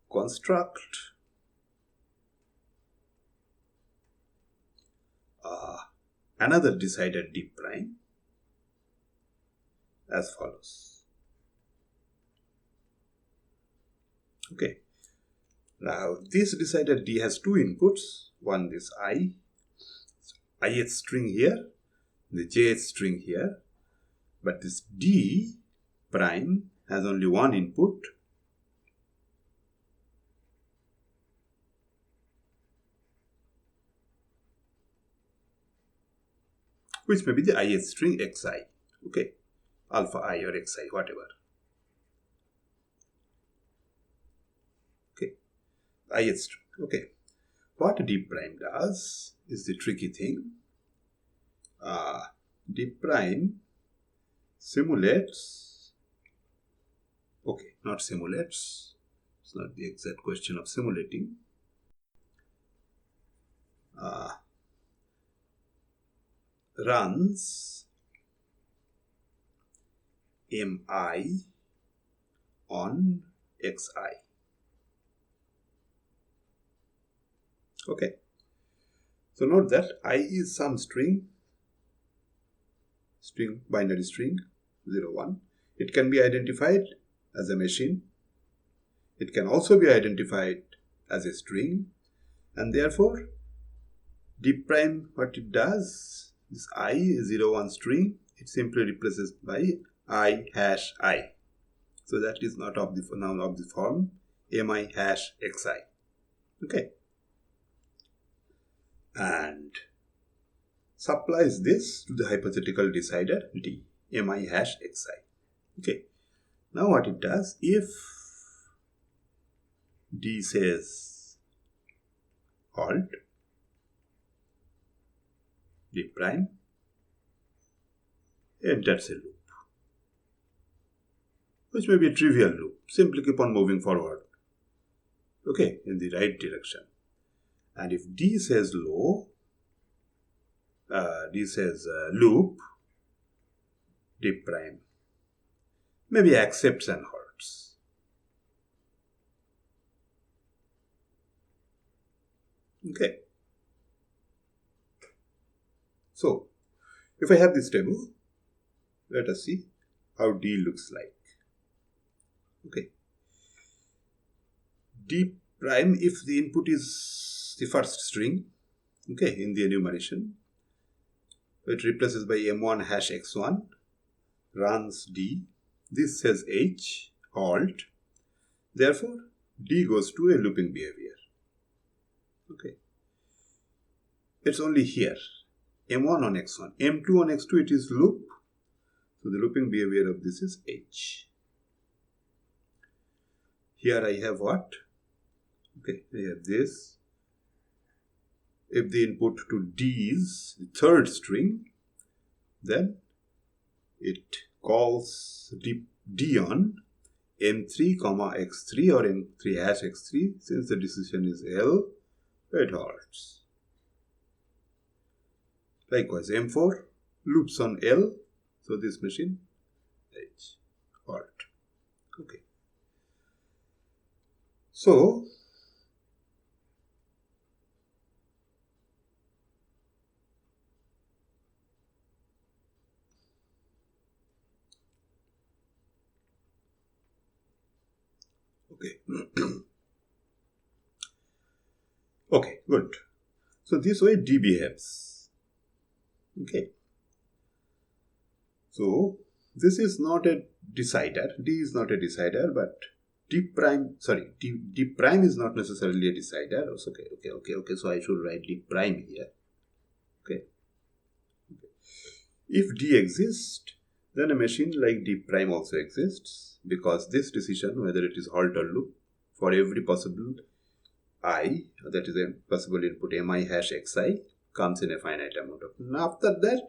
construct another decider D prime as follows. Okay. Now this decider D has two inputs. One this ith string here, the jth string here. But this D prime has only one input. Which may be the ith string xi. Okay. Alpha I or xi, whatever. Okay. Ith string. Okay. What D prime does is the tricky thing. D prime simulates. Okay, not simulates. It's not the exact question of simulating. Runs mi on xi. Okay. So note that I is some string, binary string 0, 1. It can be identified as a machine. It can also be identified as a string, and therefore d prime, what it does, this I01 string, it simply replaces by I hash I. So that is not of the now of the form mi hash xi. Okay, and supplies this to the hypothetical decider d mi hash xi. Okay, now what it does, if d says halt, d prime enters a loop, which may be a trivial loop. Simply keep on moving forward, okay, in the right direction. And if d says low, d says loop, d prime maybe accepts and halts. Okay. So, if I have this table, let us see how d looks like. Okay. D prime, if the input is the first string, okay, in the enumeration, it replaces by m1 hash x1, runs d, this says h, halt, therefore d goes to a looping behavior. Okay, it's only here, m1 on x1, m2 on x2, it is loop, so the looping behavior of this is h. Here I have what? Okay, I have this. If the input to d is the third string, then it calls d on m3 comma x3 or m3 hash x3. Since the decision is L, it halts. Likewise, m4 loops on L, so this machine H, halt. Okay. So, okay. Okay, good. So this way d behaves. Okay. So this is not a decider. D is not a decider, but d prime is not necessarily a decider. Okay. So I should write d prime here. Okay. If d exists, then a machine like d prime also exists, because this decision, whether it is halt or loop, for every possible I, that is a possible input mi hash xi, comes in a finite amount of. And after that,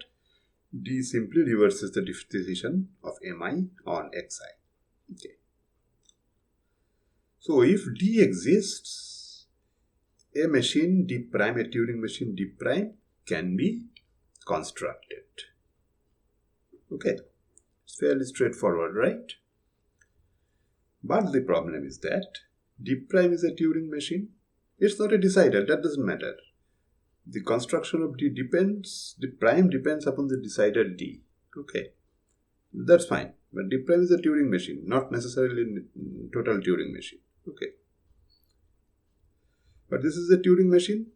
d simply reverses the decision of mi on xi. Okay. So if d exists, a machine d prime, a Turing machine d prime, can be constructed. Okay, it's fairly straightforward, right? But the problem is that d prime is a Turing machine. It's not a decider, that doesn't matter. The construction of d depends, the prime depends upon the decider d. Okay, that's fine. But d prime is a Turing machine, not necessarily a total Turing machine. Okay. But this is a Turing machine,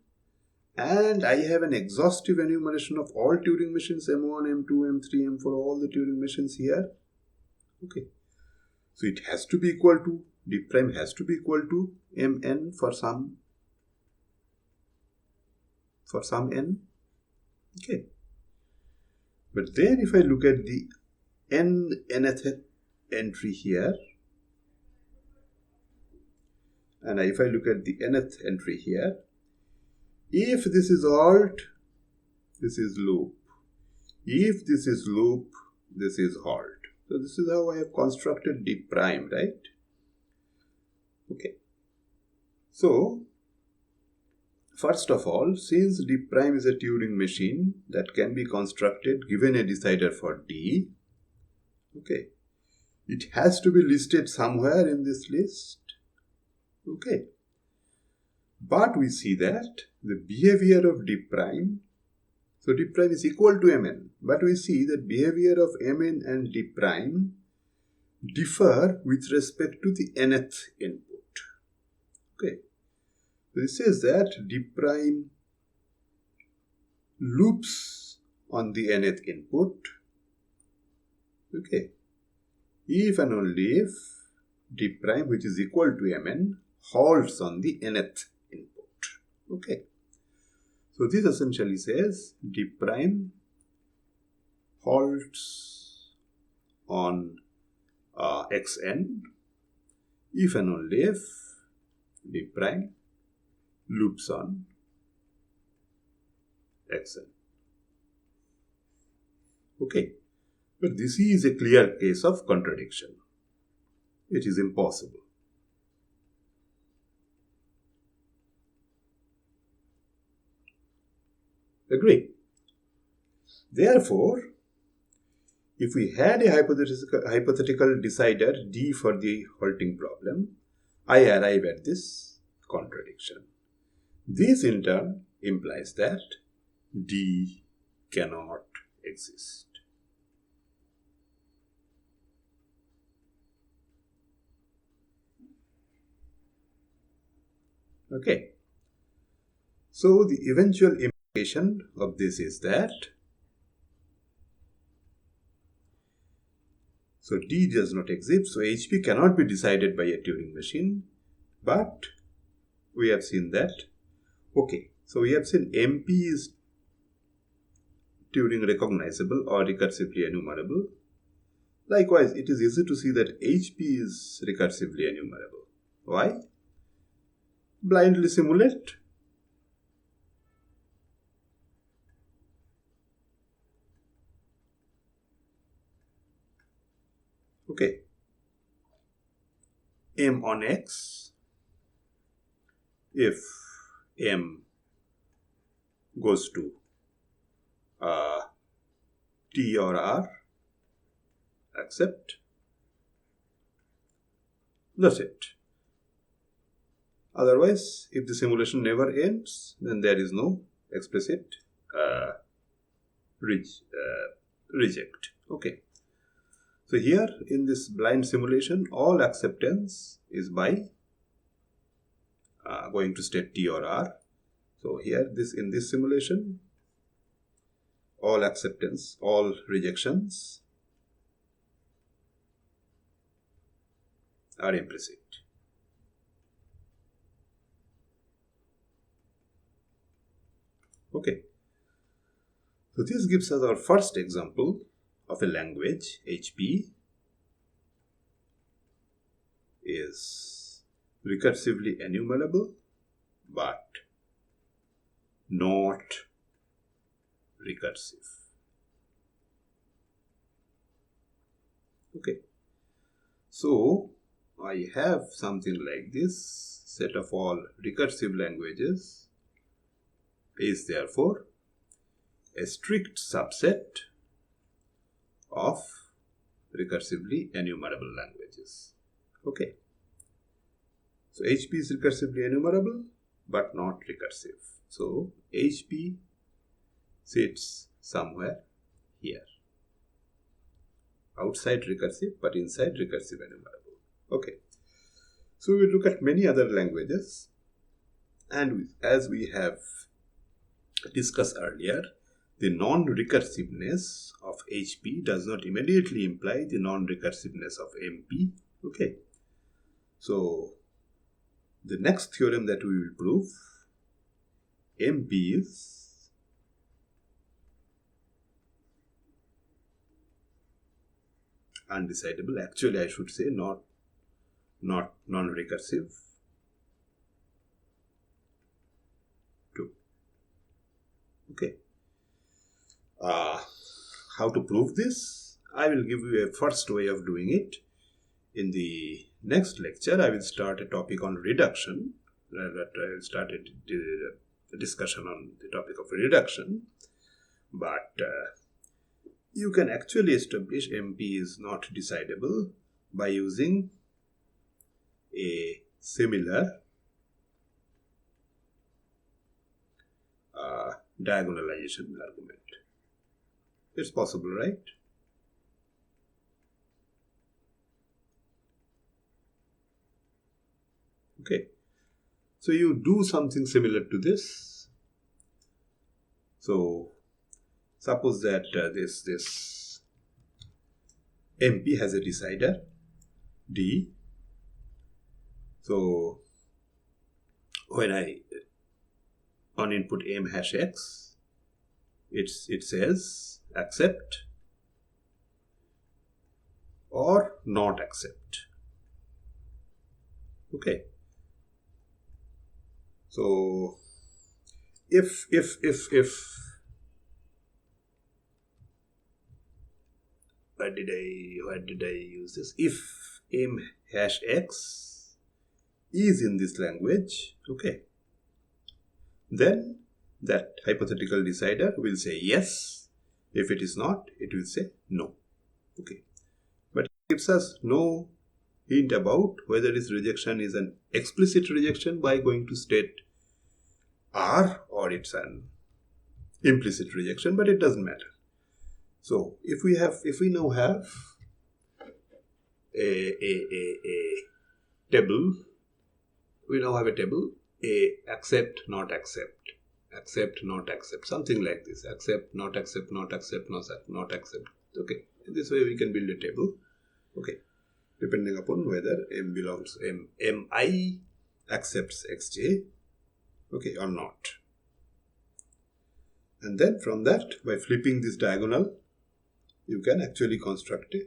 and I have an exhaustive enumeration of all Turing machines, M1, M2, M3, M4, all the Turing machines here. Okay. So it has to be equal to, d prime has to be equal to mn for some n. Okay. But then if I look at the nth entry here, and if I look at the nth entry here, if this is halt, this is loop. If this is loop, this is halt. So this is how I have constructed d prime, right? Okay. So, first of all, since d prime is a Turing machine that can be constructed given a decider for d, okay, it has to be listed somewhere in this list. Okay. But we see that the behavior of d prime, so d prime is equal to mn, but we see that behavior of mn and d prime differ with respect to the nth input. Okay. This says that d prime loops on the nth input, okay, if and only if d prime, which is equal to mn, halts on the nth input. Okay. So this essentially says d prime halts on xn if and only if d prime loops on xn. Okay. But this is a clear case of contradiction. It is impossible. Agree? Therefore, if we had a hypothetical decider D for the halting problem, I arrive at this contradiction. This in turn implies that D cannot exist. Okay. So the eventual implication of this is that so D does not exist, so HP cannot be decided by a Turing machine, but we have seen that, okay, so we have seen MP is Turing recognizable or recursively enumerable. Likewise, it is easy to see that HP is recursively enumerable. Why? Blindly simulate. Okay. M on X, if M goes to T or R, accept. That's it. Otherwise, if the simulation never ends, then there is no explicit reject. Okay. So here in this blind simulation, all acceptance is by going to state T or R. So here, in this simulation, all acceptance, all rejections are implicit. Okay. So this gives us our first example of a language, HP, is recursively enumerable but not recursive. Okay. So I have something like this set of all recursive languages is therefore a strict subset of recursively enumerable languages. Okay. So HP is recursively enumerable but not recursive. So HP sits somewhere here. Outside recursive but inside recursive enumerable. Okay. So we look at many other languages, and as we have discussed earlier, the non-recursiveness of HP does not immediately imply the non-recursiveness of MP. Okay. So the next theorem that we will prove, MP is undecidable. Actually, I should say not non-recursive. 2. Okay. How to prove this? I will give you a first way of doing it. In the next lecture, I will start a topic on reduction. I will start a discussion on the topic of reduction. But you can actually establish MP is not decidable by using a similar diagonalization argument. It's possible, right? Okay. So you do something similar to this. So suppose that this MP has a decider D. So when I on input M hash X, it says accept or not accept. Okay. So if what did I use this? If M hash X is in this language, okay, then that hypothetical decider will say yes. If it is not, it will say no. Okay. But it gives us no hint about whether this rejection is an explicit rejection by going to state R or it's an implicit rejection, but it doesn't matter. So if we now have a table, we now have a table, accept, not accept, accept, not accept, something like this, accept, not accept, not accept, not accept. Okay, in this way we can build a table. Okay, depending upon whether M belongs Mi accepts Xj, okay, or not. And then from that, by flipping this diagonal, you can actually construct a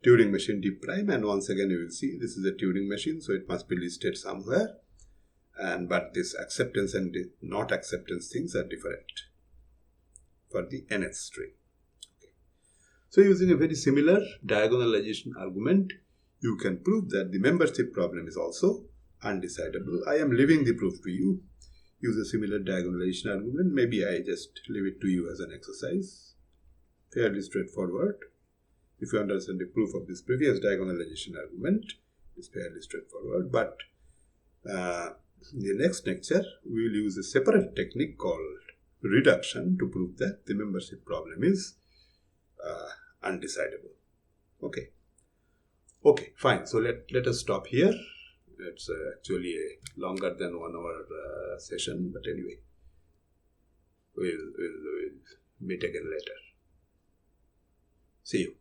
Turing machine D prime, and once again you will see this is a Turing machine, so it must be listed somewhere. But this acceptance and not acceptance things are different for the nth string. Okay. So using a very similar diagonalization argument, you can prove that the membership problem is also undecidable. I am leaving the proof to you. Use a similar diagonalization argument. Maybe I just leave it to you as an exercise. Fairly straightforward. If you understand the proof of this previous diagonalization argument, it's fairly straightforward. But in the next lecture, we will use a separate technique called reduction to prove that the membership problem is undecidable. Okay. Okay, fine. So let us stop here. It's actually a longer than 1 hour session, but anyway, we'll meet again later. See you.